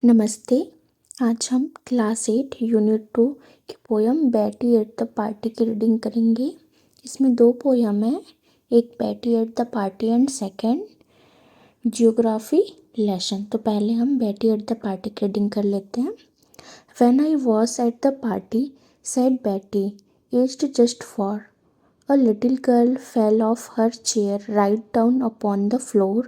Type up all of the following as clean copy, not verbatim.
नमस्ते। आज हम क्लास 8 यूनिट 2 की poem Betty at the party की रीडिंग करेंगे। इसमें 2 पोयम हैं, एक Betty at the party and second geography lesson. तो पहले हम बैटी एट द पार्टी की रीडिंग कर लेते हैं। When I was at the party, said Betty, aged just 4, a little girl fell off her chair right down upon the floor,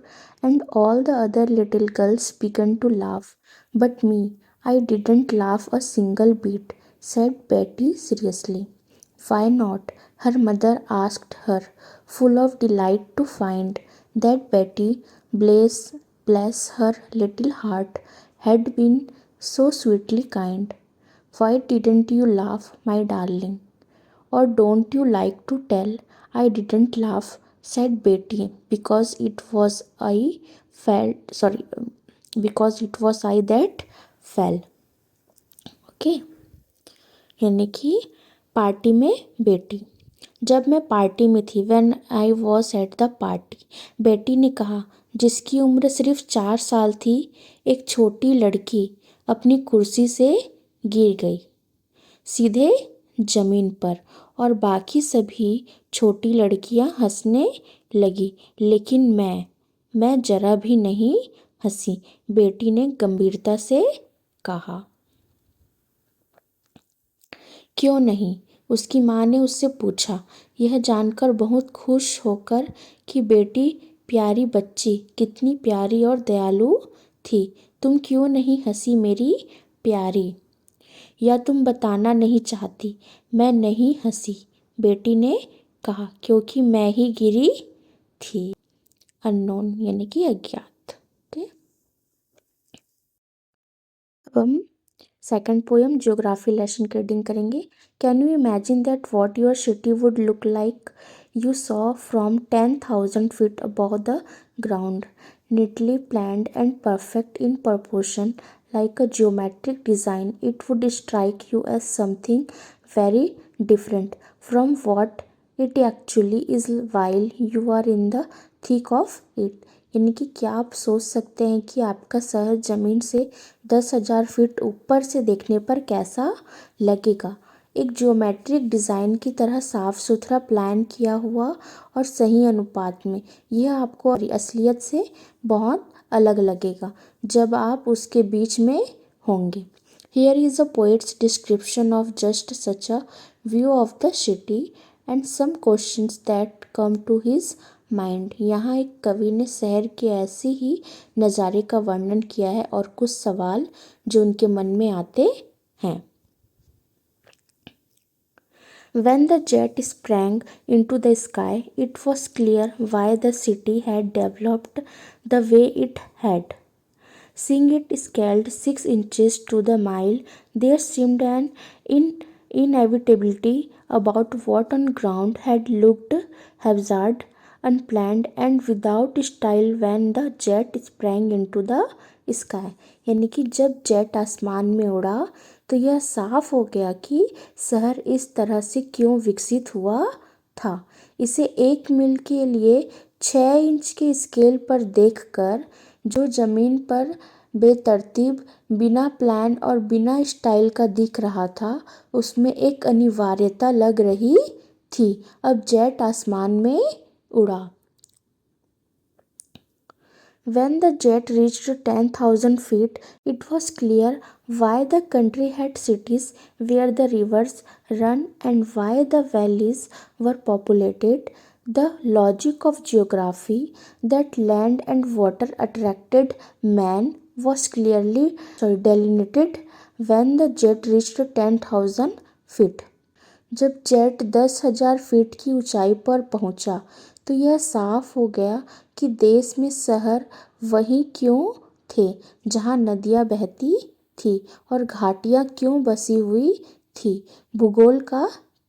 and all the other little girls began to laugh. But me, I didn't laugh a single bit, said Betty seriously. Why not? Her mother asked her, full of delight to find that Betty, bless her little heart, had been so sweetly kind. Why didn't you laugh, my darling? Or don't you like to tell I didn't laugh, said Betty, because it was I that fell. Okay, यानी कि party में बेटी। जब मैं party में थी, when I was at the party, बेटी ने कहा, जिसकी उम्र सिर्फ 4 साल थी, एक छोटी लड़की अपनी कुर्सी से गिर गई सीधे जमीन पर, और बाकी सभी छोटी लड़कियां हंसने लगी, लेकिन मैं जरा भी नहीं हंसी, बेटी ने गंभीरता से कहा। क्यों नहीं? उसकी माँ ने उससे पूछा, यह जानकर बहुत खुश होकर कि बेटी प्यारी बच्ची कितनी प्यारी और दयालु थी। तुम क्यों नहीं हंसी मेरी प्यारी? या तुम बताना नहीं चाहती? मैं नहीं हंसी, बेटी ने कहा, क्योंकि मैं ही गिरी थी। अननोन यानी कि अज्ञात। ओके, अब हम सेकंड पोयम ज्योग्राफी लेसन की रीडिंग करेंगे। Can you imagine that what your city would look like you saw from 10,000 feet above the ground, neatly planned and perfect in proportion, like a geometric design? It would strike you as something very different from what it actually is while you are in the thick of it. यानी कि क्या आप सोच सकते हैं कि आपका शहर ज़मीन से 10,000 फीट ऊपर से देखने पर कैसा लगेगा? एक ज्योमेट्रिक डिज़ाइन की तरह साफ सुथरा प्लान किया हुआ और सही अनुपात में। यह आपको असलियत से बहुत अलग लगेगा जब आप उसके बीच में होंगे। Here is a poet's description of just such a view of the city and some questions that come to his mind. यहाँ एक कवि ने शहर के ऐसे ही नज़ारे का वर्णन किया है और कुछ सवाल जो उनके मन में आते हैं। When the jet sprang into the sky, it was clear why the city had developed the way it had. Seeing it scaled 6 inches to the mile, there seemed an inevitability about what on ground had looked haphazard, unplanned and without style when the jet sprang into the sky। यानी कि जब jet आसमान में उड़ा तो यह साफ हो गया कि शहर इस तरह से क्यों विकसित हुआ था। इसे 1 मील के लिए 6 इंच के स्केल पर देखकर जो ज़मीन पर बेतरतीब, बिना प्लान और बिना स्टाइल का दिख रहा था, उसमें एक अनिवार्यता लग रही थी। अब जेट आसमान में उड़ा। When the jet reached 10,000 feet, it was clear why the country had cities where the rivers run and why the valleys were populated. The logic of geography, that land and water attracted man, was clearly delineated when the jet reached 10,000 feet. जब jet 10,000 feet की ऊंचाई पर पहुंचा तो यह साफ हो गया कि देश में शहर वहीं क्यों थे जहां नदियां बहती थी और घाटियां क्यों बसी हुई थी। भूगोल का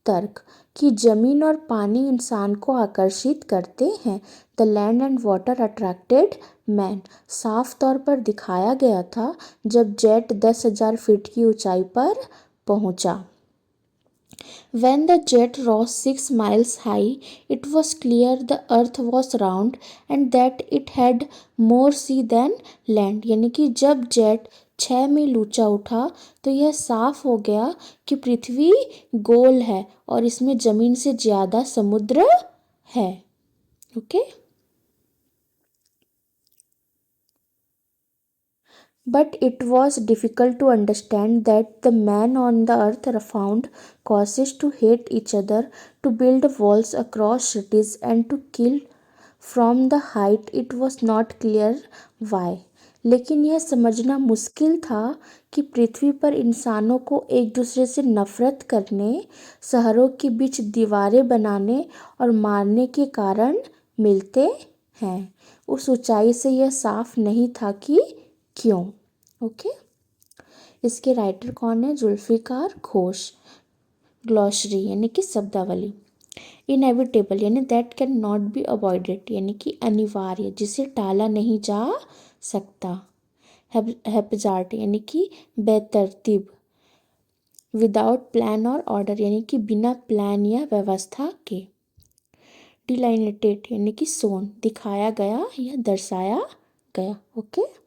तर्क कि जमीन और पानी इंसान को आकर्षित करते हैं। The land and water attracted man साफ तौर पर दिखाया गया था जब जेट 10,000 फीट की ऊंचाई पर पहुंचा। When the jet rose 6 miles high, it was clear the earth was round and that it had more sea than land. यानी कि जब जेट 6 मील ऊंचा उठा तो यह साफ हो गया कि पृथ्वी गोल है और इसमें जमीन से ज़्यादा समुद्र है. Okay. But it was difficult to understand that the men on the earth found causes to hate each other, to build walls across cities, and to kill from the height. It was not clear why. लेकिन यह समझना मुश्किल था कि पृथ्वी पर इंसानों को एक दूसरे से नफरत करने, शहरों के बीच दीवारें बनाने और मारने के कारण मिलते हैं. उस ऊंचाई से यह साफ नहीं था कि क्यों. ओके. इसके राइटर कौन है? जुल्फ़िकार घोष. ग्लॉसरी यानी कि शब्दावली. इनएविटेबल यानी that can not be avoided यानी कि अनिवार्य, जिसे टाला नहीं जा सकता. हैप्जार्ड यानी कि बेतरतीब. विदाउट प्लान और ऑर्डर यानी कि बिना प्लान या व्यवस्था के. डिलाइनेटेड यानी कि सोन, दिखाया गया या दर्शाया गया. ओके.